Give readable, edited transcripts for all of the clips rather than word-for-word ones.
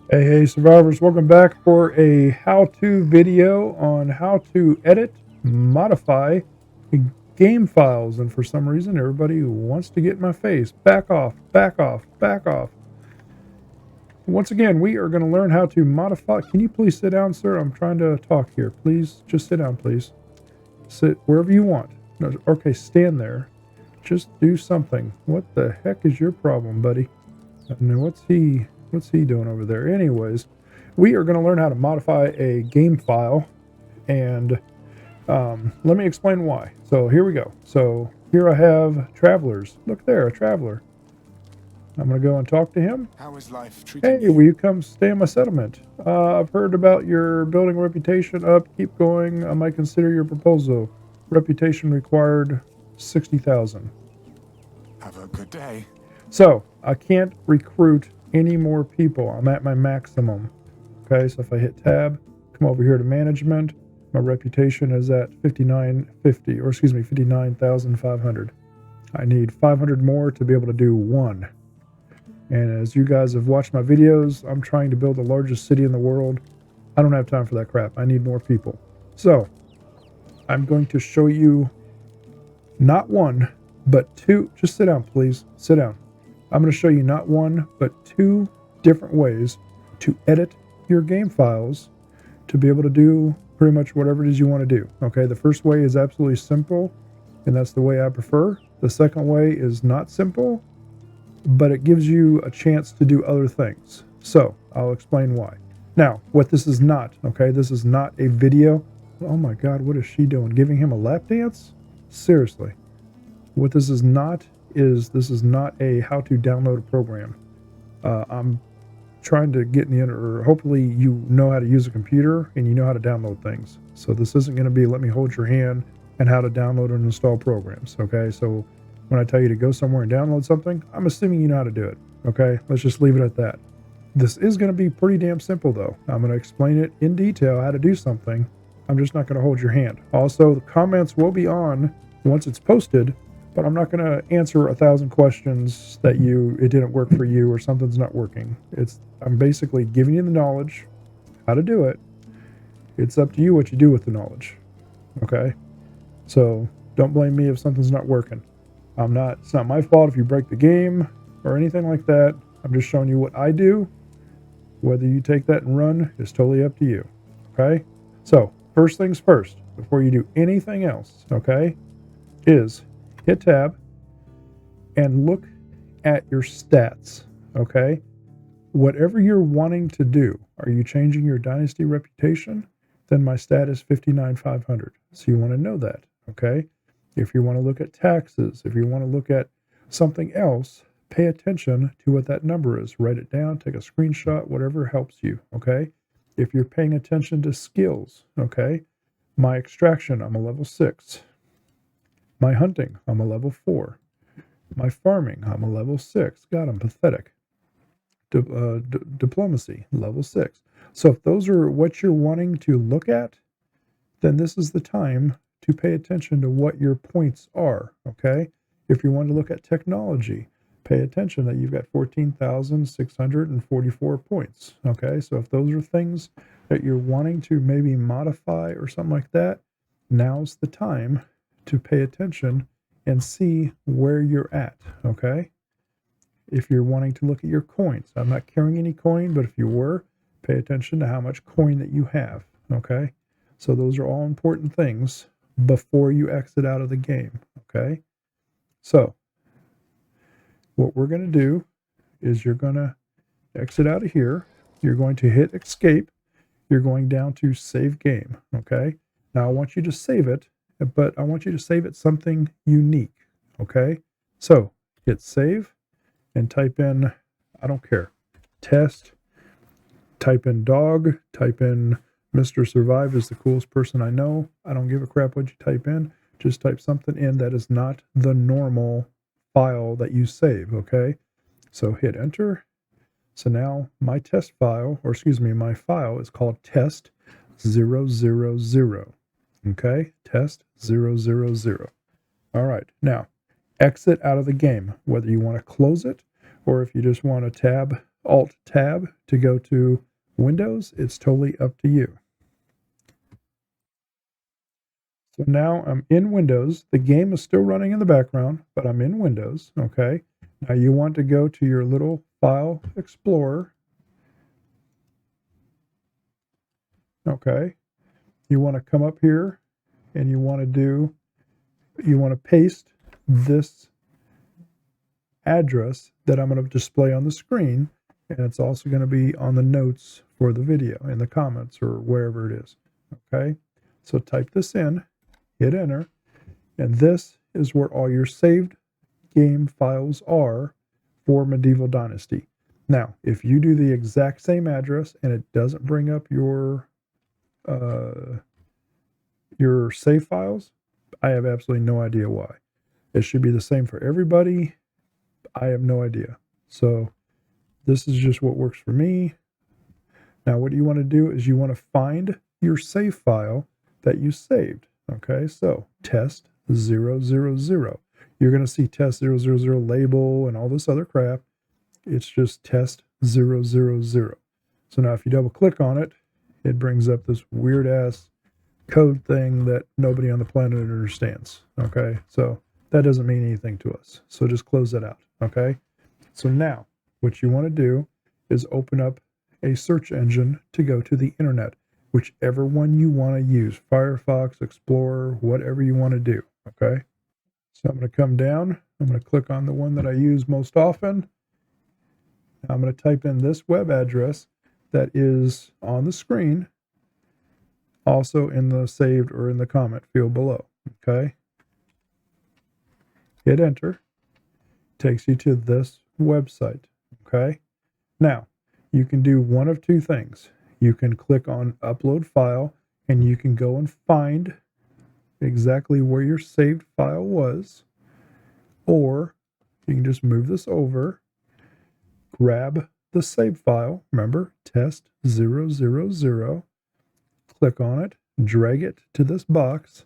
Hey survivors, welcome back for a how-to video on how to edit, modify game files. And for some reason, everybody wants to get in my face. Back off, back off, back off. Once again, we are going to learn how to modify. Can you please sit down, sir? I'm trying to talk here. Please, just sit down, please. Sit wherever you want. No, okay, stand there. Just do something. What the heck is your problem, buddy? And what's he doing over there? Anyways, we are going to learn how to modify a game file, and let me explain why. So here we go. So here I have travelers. Look there, a traveler. I'm going to go and talk to him. How is life treating Hey, you? will you come stay in my settlement? I've heard about your building a reputation up. Keep going. I might consider your proposal. Reputation required 60,000. Have a good day. So I can't recruit any more people. I'm at my maximum. Okay, so if I hit tab, come over here to management, my reputation is at 5950, or excuse me, 59,500. I need 500 more to be able to do one. And as you guys have watched my videos, I'm trying to build the largest city in the world. I don't have time for that crap. I need more people. So I'm going to show you not one, but two. Just sit down, please. Sit down. I'm going to show you not one, but two different ways to edit your game files to be able to do pretty much whatever it is you want to do. Okay, the first way is absolutely simple, and that's the way I prefer. The second way is not simple, but it gives you a chance to do other things. So I'll explain why. Now, what this is not, okay, this is not a video. Oh my God, what is she doing? Giving him a lap dance? Seriously. What this is not a how to download a program. I'm trying to get in the or hopefully you know how to use a computer and you know how to download things. So this isn't going to be let me hold your hand and how to download and install programs. Okay, so when I tell you to go somewhere and download something, I'm assuming you know how to do it. Okay, let's just leave it at that. This is going to be pretty damn simple though. I'm going to explain it in detail how to do something. I'm just not going to hold your hand. Also, the comments will be on once it's posted, but I'm not going to answer 1,000 questions that it didn't work for you or something's not working. I'm basically giving you the knowledge, how to do it. It's up to you what you do with the knowledge. Okay? So don't blame me if something's not working. It's not my fault if you break the game or anything like that. I'm just showing you what I do. Whether you take that and run is totally up to you. Okay? So first things first, before you do anything else, okay, is hit tab and look at your stats. Okay? Whatever you're wanting to do, are you changing your Dynasty reputation? Then my stat is 59,500. So you want to know that. Okay? If you want to look at taxes, if you want to look at something else, pay attention to what that number is. Write it down, take a screenshot, whatever helps you. Okay? If you're paying attention to skills, okay? My extraction, I'm a level 6. My hunting, I'm a level 4. My farming, I'm a level 6. God, I'm pathetic. Diplomacy, level 6. So if those are what you're wanting to look at, then this is the time to pay attention to what your points are, okay? If you want to look at technology, pay attention that you've got 14,644 points, okay? So if those are things that you're wanting to maybe modify or something like that, now's the time to pay attention and see where you're at, okay? If you're wanting to look at your coins, I'm not carrying any coin, but if you were, pay attention to how much coin that you have, okay? So those are all important things before you exit out of the game, okay? So what we're going to do is you're going to exit out of here. You're going to hit escape. You're going down to save game, okay? Now I want you to save it, but I want you to save it something unique, okay? So hit save and type in, I don't care, test, type in dog, type in Mr. Survive is the coolest person I know. I don't give a crap what you type in. Just type something in that is not the normal file that you save, okay? So hit enter. So now my test file, or excuse me, my file is called test 000. Okay? Test 000. All right. Now, exit out of the game, whether you want to close it or if you just want to tab Alt-Tab to go to Windows. It's totally up to you. So now I'm in Windows. The game is still running in the background, but I'm in Windows, okay? Now you want to go to your little File Explorer, okay? You want to come up here and you want to paste this address that I'm going to display on the screen, and it's also going to be on the notes for the video in the comments or wherever it is, okay? So type this in, hit enter, and this is where all your saved game files are for Medieval Dynasty. Now, if you do the exact same address and it doesn't bring up your save files, I have absolutely no idea why. It should be the same for everybody. I have no idea. So this is just what works for me. Now, what you want to do is you want to find your save file that you saved. Okay, so test 000. You're going to see test 000 label and all this other crap. It's just test 000. So now if you double click on it, it brings up this weird ass code thing that nobody on the planet understands. Okay, so that doesn't mean anything to us. So just close that out. Okay, so now what you want to do is open up a search engine to go to the internet, whichever one you want to use, Firefox, Explorer, whatever you want to do. Okay, so I'm going to come down. I'm going to click on the one that I use most often. I'm going to type in this web address that is on the screen, also in the saved or in the comment field below. Okay, hit enter. Takes you to this website. Okay, now you can do one of two things. You can click on upload file and you can go and find exactly where your saved file was, or you can just move this over, grab the save file, remember test 000, click on it, drag it to this box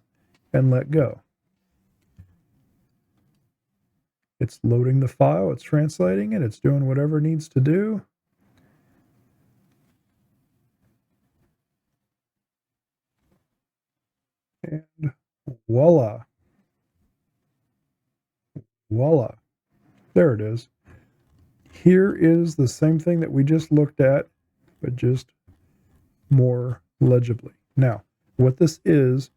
and let go. It's loading the file, it's translating it, it's doing whatever it needs to do. And voila. Voila. There it is. Here is the same thing that we just looked at, but just more legibly. Now, what this is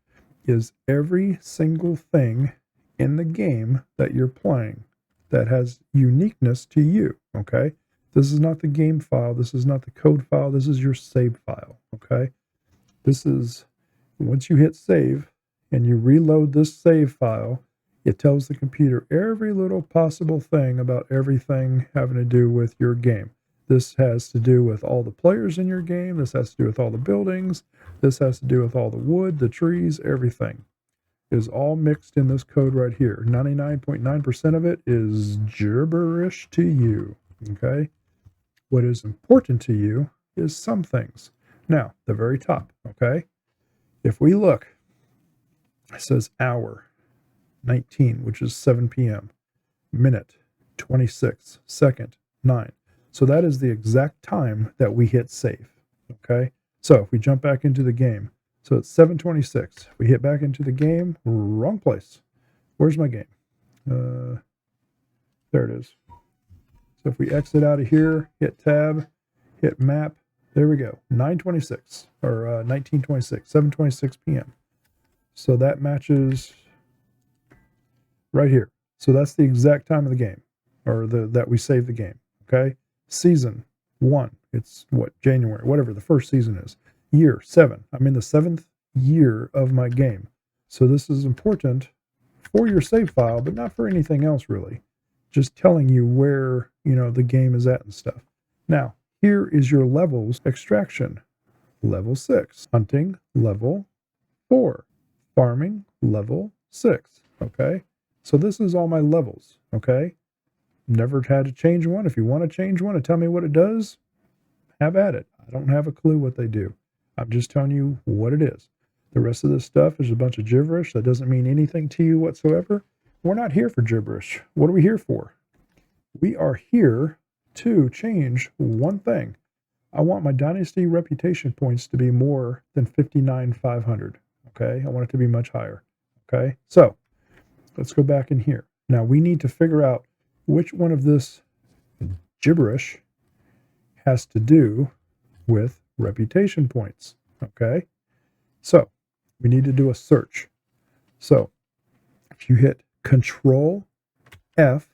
every single thing in the game that you're playing that has uniqueness to you, okay? This is not the game file. This is not the code file. This is your save file, okay? This is, once you hit save and you reload this save file, it tells the computer every little possible thing about everything having to do with your game. This has to do with all the players in your game. This has to do with all the buildings. This has to do with all the wood, the trees, everything is all mixed in this code right here. 99.9% of it is gibberish to you, okay? What is important to you is some things. Now, the very top, okay? If we look, it says hour 19, which is 7 p.m., minute 26, second 9. So that is the exact time that we hit save, okay? So if we jump back into the game, so it's 7:26. We hit back into the game, wrong place. Where's my game? There it is. So if we exit out of here, hit tab, hit map, there we go. 9:26 or 19:26, 7:26 p.m. So that matches right here. So that's the exact time of the game, or that we saved the game. Okay. Season 1. It's what, January, whatever the first season is. Year 7. I'm in the 7th year of my game. So this is important for your save file, but not for anything else really. Just telling you where, the game is at and stuff. Now, here is your levels extraction. Level 6. Hunting, level 4. Farming, level 6. Okay. So this is all my levels. Okay. Never had to change one. If you want to change one and tell me what it does, have at it. I don't have a clue what they do. I'm just telling you what it is. The rest of this stuff is a bunch of gibberish that doesn't mean anything to you whatsoever. We're not here for gibberish. What are we here for? We are here to change one thing. I want my Dynasty reputation points to be more than 59,500. Okay, I want it to be much higher. Okay, so let's go back in here. Now we need to figure out which one of this gibberish has to do with reputation points. Okay, so we need to do a search. So if you hit Control F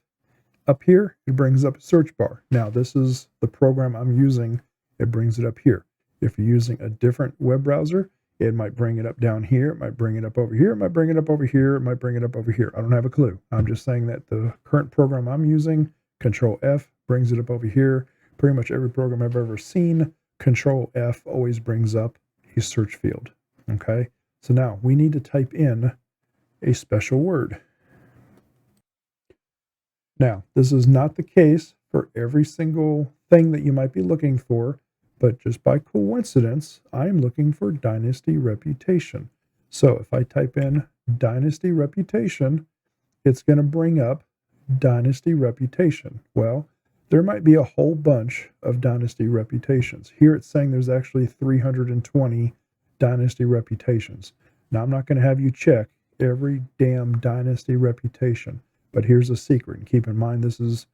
up here, it brings up a search bar. Now this is the program I'm using. It brings it up here. If you're using a different web browser, it might bring it up down here. It might bring it up over here. It might bring it up over here. It might bring it up over here. I don't have a clue. I'm just saying that the current program I'm using, Control F, brings it up over here. Pretty much every program I've ever seen, Control F always brings up a search field. Okay, so now we need to type in a special word. Now, this is not the case for every single thing that you might be looking for, but just by coincidence, I'm looking for Dynasty Reputation. So if I type in Dynasty Reputation, it's going to bring up Dynasty Reputation. Well, there might be a whole bunch of Dynasty Reputations. Here it's saying there's actually 320 Dynasty Reputations. Now, I'm not going to have you check every damn Dynasty Reputation, but here's a secret. And keep in mind, this is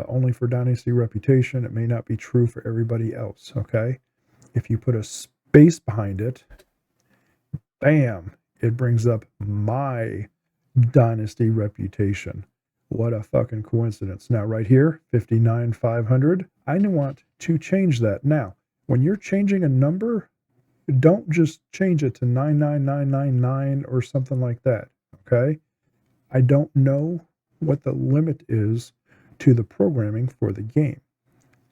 only for Dynasty Reputation. It may not be true for everybody else, okay? If you put a space behind it, bam, it brings up my Dynasty Reputation. What a fucking coincidence. Now, right here, 59,500. I want to change that. Now, when you're changing a number, don't just change it to 99999 or something like that, okay? I don't know what the limit is to the programming for the game.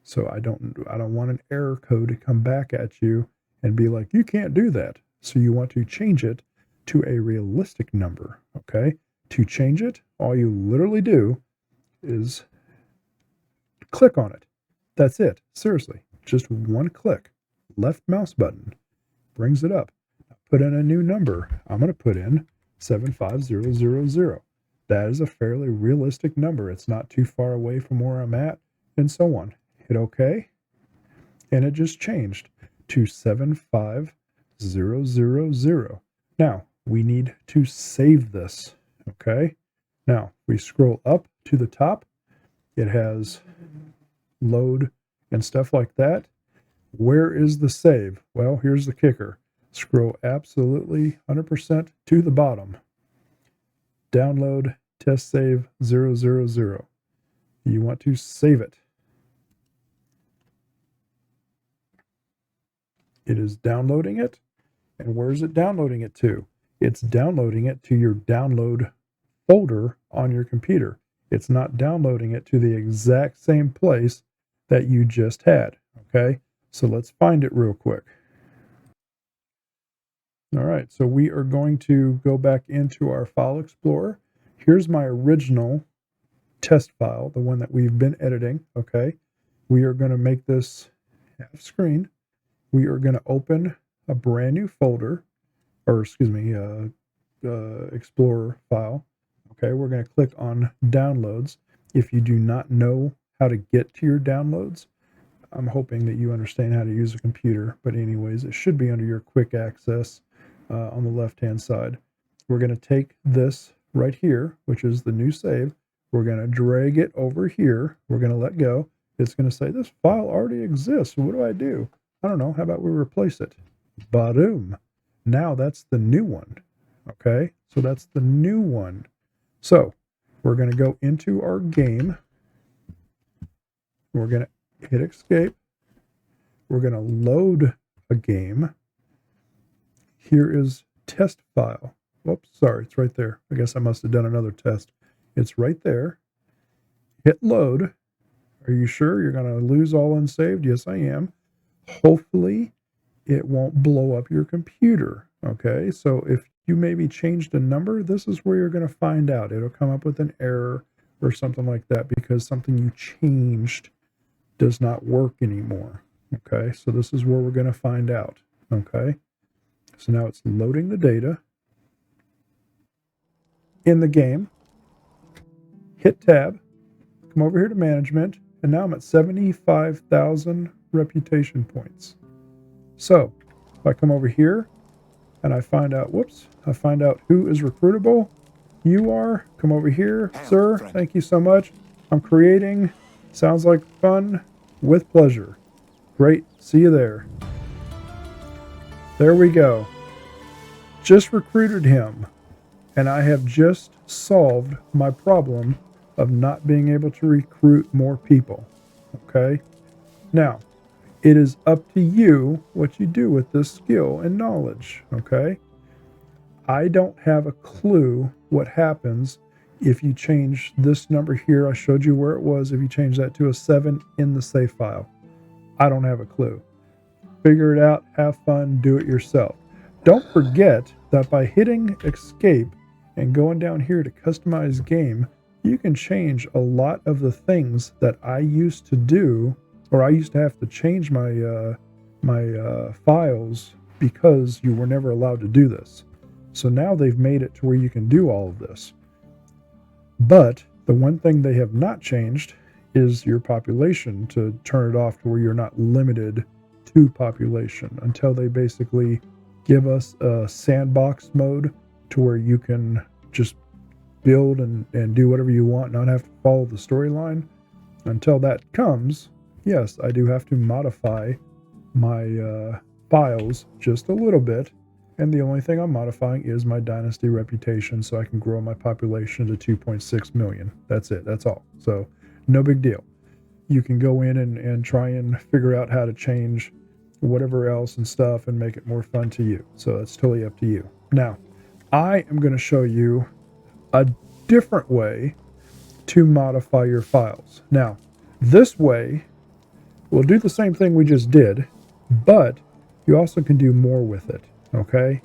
So I don't want an error code to come back at you and be like, you can't do that. So you want to change it to a realistic number, okay? To change it, all you literally do is click on it. That's it. Seriously, just one click. Left mouse button brings it up. Put in a new number. I'm going to put in 75000. That is a fairly realistic number. It's not too far away from where I'm at, and so on. Hit OK, and it just changed to 75000. Now, we need to save this, okay? Now, we scroll up to the top. It has load and stuff like that. Where is the save? Well, here's the kicker. Scroll absolutely 100% to the bottom. Download test save 000. You want to save it. It is downloading it. And where is it downloading it to? It's downloading it to your download folder on your computer. It's not downloading it to the exact same place that you just had. Okay, so let's find it real quick. All right, so we are going to go back into our File Explorer. Here's my original test file, the one that we've been editing, okay? We are going to make this half screen. We are going to open a brand new folder, or excuse me, Explorer file. Okay, we're going to click on Downloads. If you do not know how to get to your downloads, I'm hoping that you understand how to use a computer, but anyways, it should be under your quick access on the left-hand side. We're going to take this right here, which is the new save. We're going to drag it over here. We're going to let go. It's going to say, this file already exists. What do I do? I don't know. How about we replace it? Ba-doom. Now that's the new one. Okay, so that's the new one. So we're going to go into our game. We're going to hit escape. We're going to load a game. Here is test file. Whoops, sorry, it's right there. I guess I must have done another test. It's right there. Hit load. Are you sure you're going to lose all unsaved? Yes, I am. Hopefully, it won't blow up your computer. Okay, so if you maybe changed a number, this is where you're going to find out. It'll come up with an error or something like that because something you changed does not work anymore. Okay, so this is where we're going to find out. Okay, so now it's loading the data in the game. Hit tab, come over here to management, and now I'm at 75,000 reputation points. So if I come over here and I find out, I find out who is recruitable. You are. Come over here, sir. Thank you so much. I'm creating. Sounds like fun. With pleasure. Great. See you there. There we go. Just recruited him. And I have just solved my problem of not being able to recruit more people. Okay? Now, it is up to you what you do with this skill and knowledge. Okay? I don't have a clue what happens if you change this number here. I showed you where it was. If you change that to a 7 in the save file, I don't have a clue. Figure it out, have fun, do it yourself. Don't forget that by hitting escape and going down here to customize game, you can change a lot of the things that I used to do, or I used to have to change my files because you were never allowed to do this. So now they've made it to where you can do all of this. But the one thing they have not changed is your population, to turn it off to where you're not limited to population until they basically give us a sandbox mode to where you can just build and do whatever you want, not have to follow the storyline. Until that comes, yes, I do have to modify my files just a little bit. And the only thing I'm modifying is my Dynasty reputation so I can grow my population to 2.6 million. That's it. That's all. So no big deal. You can go in and try and figure out how to change whatever else and stuff and make it more fun to you. So that's totally up to you. Now, I am going to show you a different way to modify your files. Now, this way will do the same thing we just did, but you also can do more with it. Okay,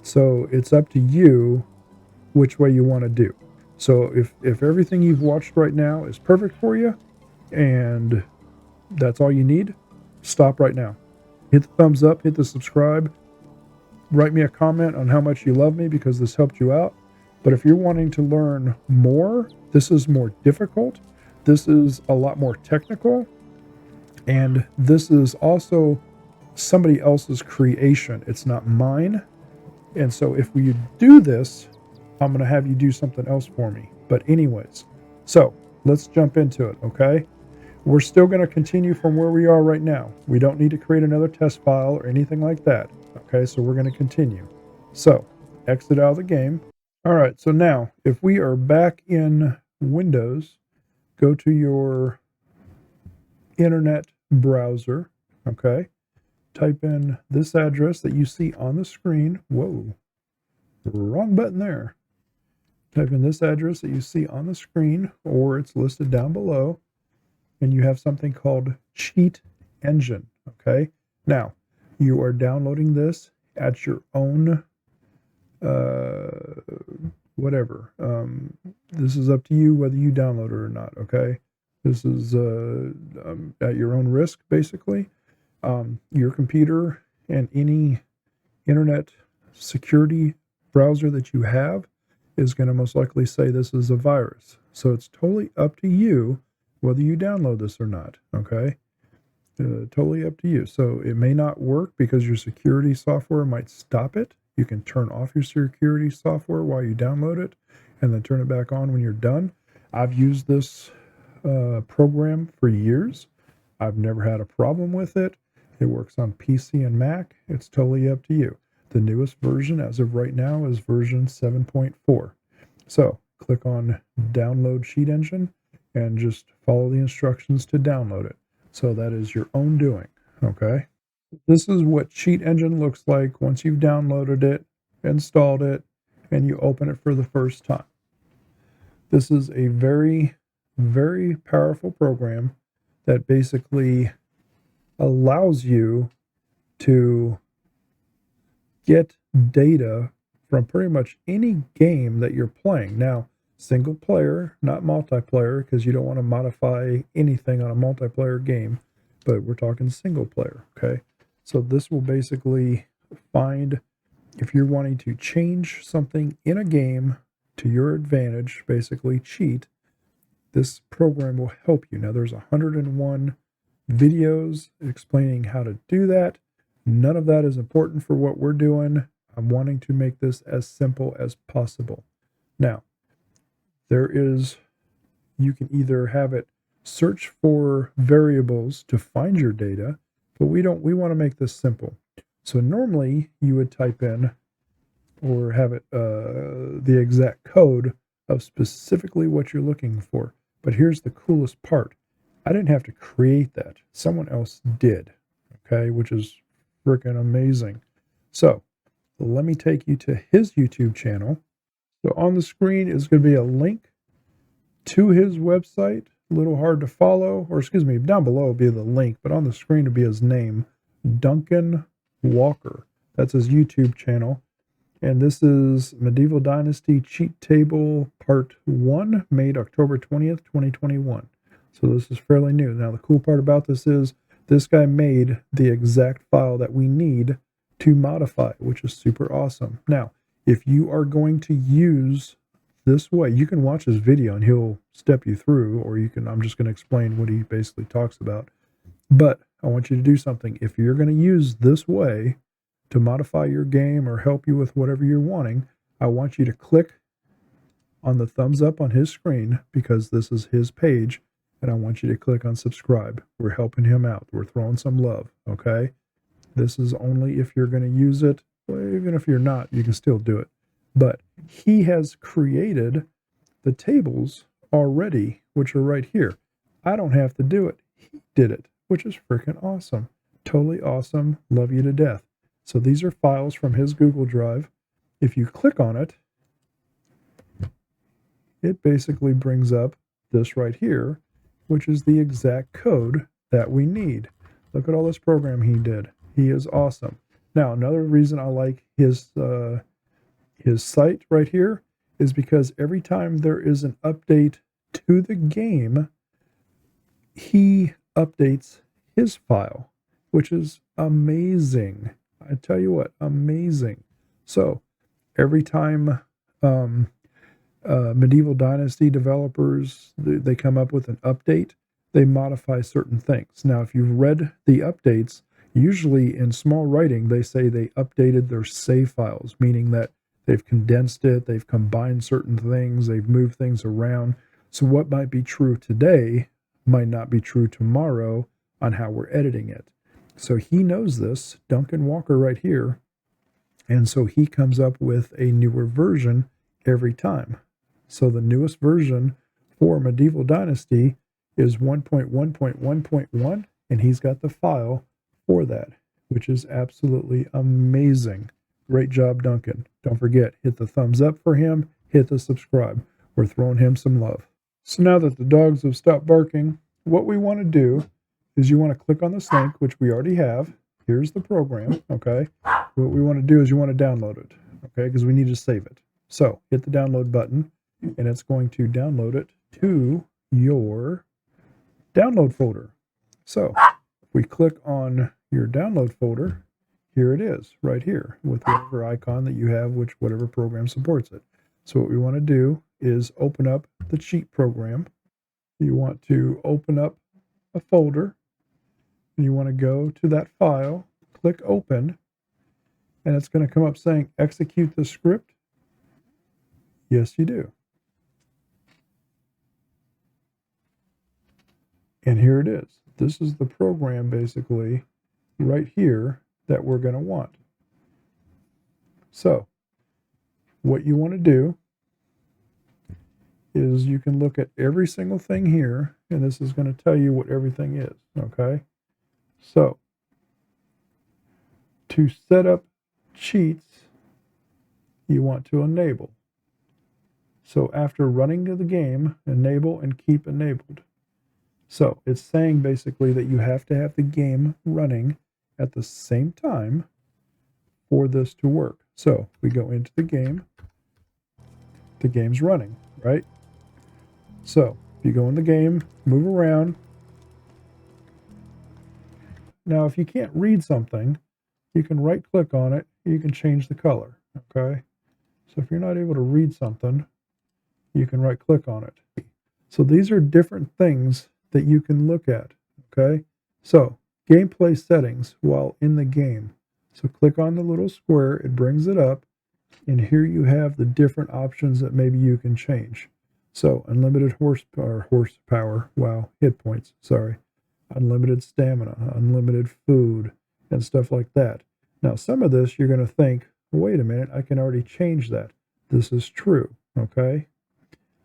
so it's up to you which way you want to do. So if everything you've watched right now is perfect for you and that's all you need, stop right now. Hit the thumbs up, hit the subscribe, write me a comment on how much you love me because this helped you out. But if you're wanting to learn more, this is more difficult. This is a lot more technical. And this is also somebody else's creation. It's not mine. And so if we do this, I'm going to have you do something else for me. But anyways, so let's jump into it, okay? We're still going to continue from where we are right now. We don't need to create another test file or anything like that. Okay, so we're going to continue. So exit out of the game. All right, so now if we are back in Windows, go to your internet browser, okay? Type in this address that you see on the screen. Whoa, wrong button there. Type in this address that you see on the screen, or it's listed down below, and you have something called Cheat Engine, okay? Now, you are downloading this at your own, whatever. This is up to you whether you download it or not, okay? This is at your own risk, basically. Your computer and any internet security browser that you have is going to most likely say this is a virus. So it's totally up to you whether you download this or not, okay? Totally up to you. So it may not work because your security software might stop it. You can turn off your security software while you download it and then turn it back on when you're done. I've used this program for years. I've never had a problem with it. It works on PC and Mac. It's totally up to you. The newest version as of right now is version 7.4. So click on Download Cheat Engine and just follow the instructions to download it. So that is your own doing, okay? This is what Cheat Engine looks like once you've downloaded it, installed it, and you open it for the first time. This is a very, very powerful program that basically allows you to get data from pretty much any game that you're playing. Now, single player, not multiplayer, because you don't want to modify anything on a multiplayer game, but we're talking single player, okay? So this will basically find if you're wanting to change something in a game to your advantage, basically cheat, This program will help you. Now, there's 101 videos explaining how to do that. None of that is important for what we're doing. I'm wanting to make this as simple as possible. Now, you can either have it search for variables to find your data, but we want to make this simple. So normally you would type in or have it the exact code of specifically what you're looking for. But here's the coolest part. I didn't have to create that. Someone else did, okay, which is freaking amazing. So let me take you to his YouTube channel. So on the screen is going to be a link to his website. A little hard to follow, or excuse me, down below will be the link, but on the screen will be his name, Duncan Walker. That's his YouTube channel. And this is Medieval Dynasty Cheat Table Part 1, made October 20th, 2021. So this is fairly new. Now, the cool part about this is this guy made the exact file that we need to modify, which is super awesome. Now, if you are going to use this way, you can watch his video and he'll step you through, or I'm just going to explain what he basically talks about. But I want you to do something. If you're going to use this way to modify your game or help you with whatever you're wanting, I want you to click on the thumbs up on his screen, because this is his page, and I want you to click on subscribe. We're helping him out. We're throwing some love, okay? This is only if you're going to use it. Well, even if you're not, you can still do it. But he has created the tables already, which are right here. I don't have to do it. He did it, which is freaking awesome. Totally awesome. Love you to death. So these are files from his Google Drive. If you click on it, it basically brings up this right here, which is the exact code that we need. Look at all this program he did. He is awesome. Now, another reason I like his site right here is because every time there is an update to the game, he updates his file, which is amazing. I tell you what, amazing. So every time Medieval Dynasty developers, they come up with an update, they modify certain things. Now, if you've read the updates, usually in small writing, they say they updated their save files, meaning that they've condensed it, they've combined certain things, they've moved things around. So what might be true today might not be true tomorrow on how we're editing it. So he knows this, Duncan Walker right here, and so he comes up with a newer version every time. So the newest version for Medieval Dynasty is 1.1.1.1, and he's got the file for that, which is absolutely amazing. Great job, Duncan. Don't forget, hit the thumbs up for him, hit the subscribe. We're throwing him some love. So now that the dogs have stopped barking, what we want to do is you want to click on this link, which we already have. Here's the program, okay? What we want to do is you want to download it, okay? Because we need to save it. So hit the download button, and it's going to download it to your download folder. So if we click on your download folder, here it is, right here, with whatever icon that you have, whatever program supports it. So what we want to do is open up the cheat program. You want to open up a folder, and you want to go to that file, click open, and it's going to come up saying execute the script. Yes, you do. And here it is. This is the program basically right here that we're going to want. So what you want to do is you can look at every single thing here, and this is going to tell you what everything is, okay? So to set up cheats, you want to enable. So after running the game, enable and keep enabled. So it's saying basically that you have to have the game running at the same time for this to work. So we go into the game's running, right? So if you go in the game, move around. Now, if you can't read something, you can right click on it, you can change the color, okay? So if you're not able to read something, you can right click on it. So these are different things that you can look at, okay? So gameplay settings while in the game. So click on the little square, it brings it up, and here you have the different options that maybe you can change. So unlimited horsepower, wow, hit points, sorry. Unlimited stamina, unlimited food, and stuff like that. Now, some of this you're going to think, wait a minute, I can already change that. This is true, okay?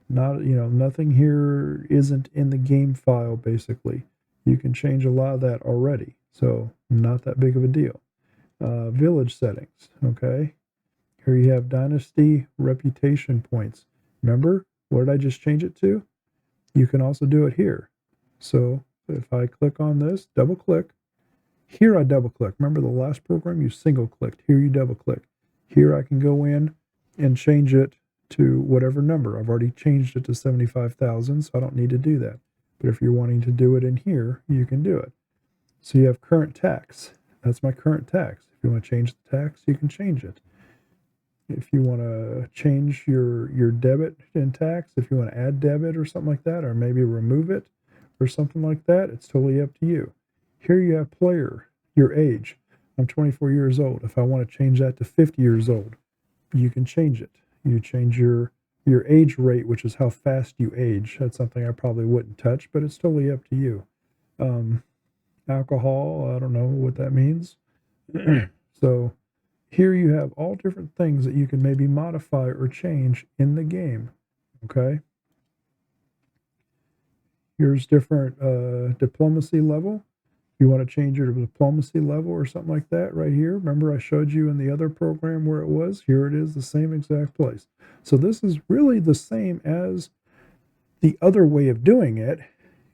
Nothing here isn't in the game file, basically. You can change a lot of that already, so not that big of a deal. Village settings, okay? Here you have Dynasty Reputation points. Remember, what did I just change it to? You can also do it here. So if I click on this, double click, here I double click. Remember the last program you single clicked, here you double click. Here I can go in and change it to whatever number. I've already changed it to 75,000, so I don't need to do that. But if you're wanting to do it in here, you can do it. So you have current tax. That's my current tax. If you want to change the tax, you can change it. If you want to change your debit in tax, if you want to add debit or something like that, or maybe remove it or something like that, it's totally up to you. Here you have player, your age. I'm 24 years old. If I want to change that to 50 years old, you can change it. You change your age rate, which is how fast you age. That's something I probably wouldn't touch, but it's totally up to you. Alcohol, I don't know what that means. So here you have all different things that you can maybe modify or change in the game, okay? Here's different diplomacy level. If you want to change your diplomacy level or something like that right here. Remember I showed you in the other program where it was? Here it is, the same exact place. So this is really the same as the other way of doing it.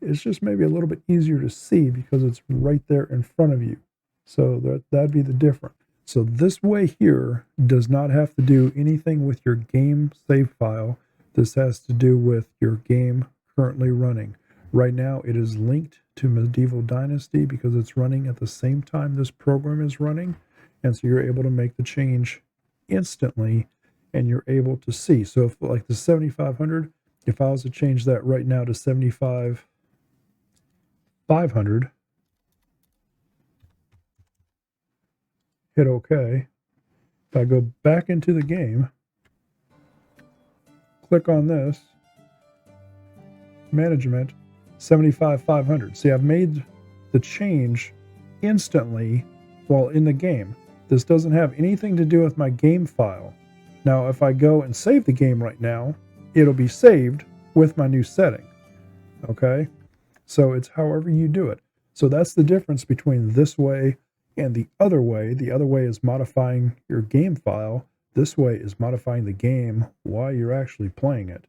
It's just maybe a little bit easier to see because it's right there in front of you. So that'd be the difference. So this way here does not have to do anything with your game save file. This has to do with your game currently running. Right now it is linked to Medieval Dynasty because it's running at the same time this program is running. And so you're able to make the change instantly and you're able to see. So if like the 7,500, if I was to change that right now to 75,500, hit OK. If I go back into the game, click on this, management, 75,500. See, I've made the change instantly while in the game. This doesn't have anything to do with my game file. Now, if I go and save the game right now, it'll be saved with my new setting. Okay? So it's however you do it. So that's the difference between this way and the other way. The other way is modifying your game file. This way is modifying the game while you're actually playing it.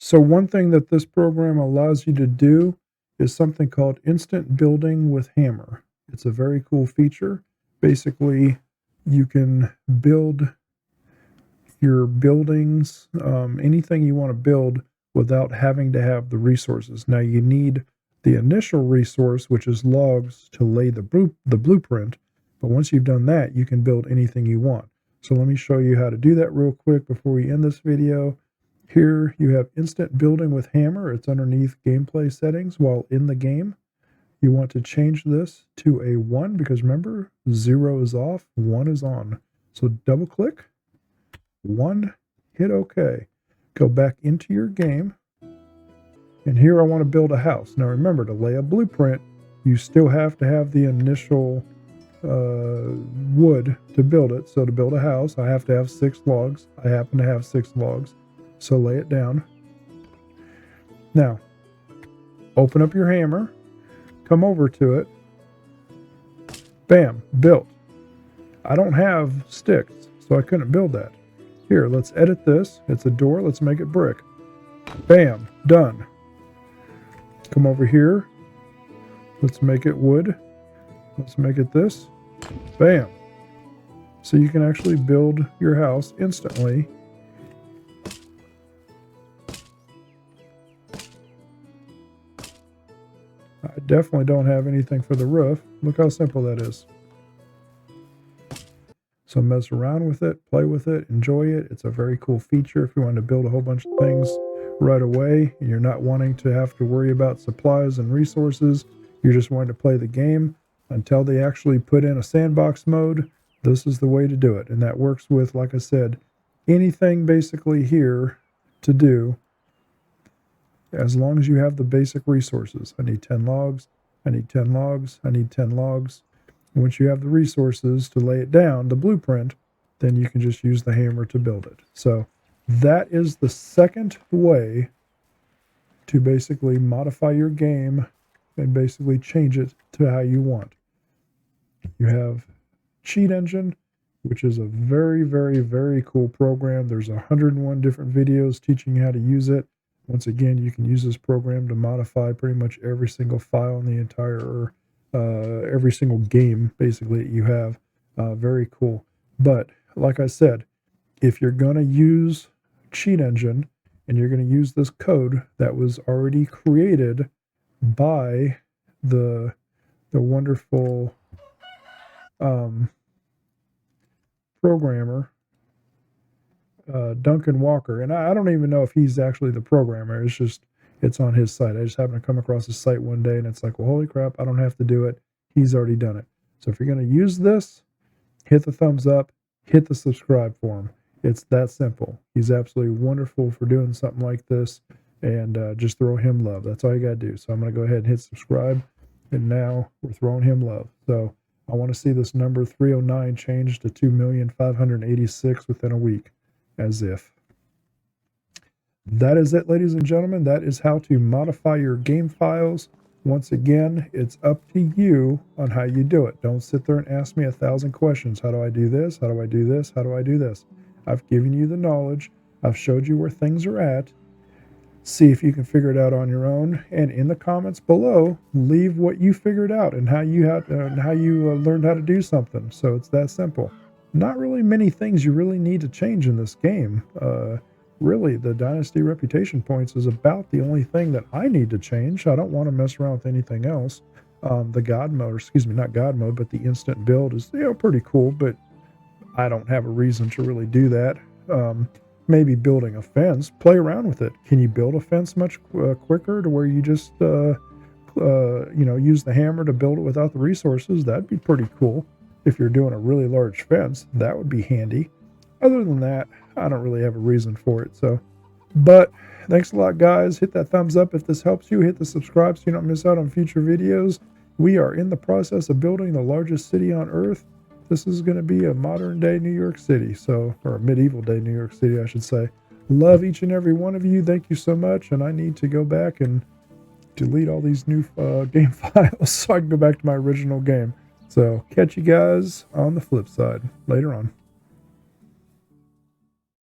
So one thing that this program allows you to do is something called instant building with hammer. It's a very cool feature. Basically, you can build your buildings, anything you want to build without having to have the resources. Now you need the initial resource, which is logs, to lay the blueprint. But once you've done that, you can build anything you want. So let me show you how to do that real quick before we end this video. Here you have instant building with hammer. It's underneath gameplay settings while in the game. You want to change this to a 1 because remember, 0 is off, 1 is on. So double click, 1, hit OK. Go back into your game. And here I want to build a house. Now remember, to lay a blueprint, you still have to have the initial wood to build it. So to build a house, I have to have 6 logs. I happen to have 6 logs. So lay it down. Now, open up your hammer, come over to it. Bam, built. I don't have sticks, so I couldn't build that. Here, let's edit this. It's a door, let's make it brick. Bam, done. Come over here. Let's make it wood. Let's make it this. Bam. So you can actually build your house instantly. I definitely don't have anything for the roof. Look how simple that is. So mess around with it, play with it, enjoy it. It's a very cool feature if you want to build a whole bunch of things right away and you're not wanting to have to worry about supplies and resources. You're just wanting to play the game until they actually put in a sandbox mode. This is the way to do it. And that works with, like I said, anything basically here to do as long as you have the basic resources. I need 10 logs. I need 10 logs. I need 10 logs. Once you have the resources to lay it down, the blueprint, then you can just use the hammer to build it. So that is the second way to basically modify your game and basically change it to how you want. You have Cheat Engine, which is a very, very, very cool program. There's 101 different videos teaching you how to use it. Once again, you can use this program to modify pretty much every single file in the entire, every single game, basically, that you have. Very cool. But, like I said, if you're going to use Cheat Engine and you're going to use this code that was already created by the wonderful programmer, Duncan Walker, and I don't even know if he's actually the programmer. It's on his site. I just happened to come across his site one day and it's like, well, holy crap, I don't have to do it. He's already done it. So if you're going to use this, hit the thumbs up, hit the subscribe for him. It's that simple. He's absolutely wonderful for doing something like this, and just throw him love. That's all you got to do. So I'm going to go ahead and hit subscribe, and now we're throwing him love. So I want to see this number 309 change to 2,586 within a week. As if. That is it, ladies and gentlemen. That is how to modify your game files. Once again, it's up to you on how you do it. Don't sit there and ask me 1,000 questions. How do I do this? How do I do this? How do I do this? I've given you the knowledge. I've showed you where things are at. See if you can figure it out on your own. And in the comments below, leave what you figured out and how you learned how to do something. So it's that simple. Not really many things you really need to change in this game. Really, the Dynasty Reputation points is about the only thing that I need to change. I don't want to mess around with anything else. The God mode, or excuse me, not God mode, but the instant build is, pretty cool, but I don't have a reason to really do that. Maybe building a fence, play around with it. Can you build a fence much quicker to where you just, use the hammer to build it without the resources? That'd be pretty cool. If you're doing a really large fence, that would be handy. Other than that, I don't really have a reason for it. But thanks a lot, guys. Hit that thumbs up if this helps you. Hit the subscribe so you don't miss out on future videos. We are in the process of building the largest city on Earth. This is going to be a modern day New York City, or a medieval day New York City, I should say. Love each and every one of you. Thank you so much. And I need to go back and delete all these new game files so I can go back to my original game. So catch you guys on the flip side later on.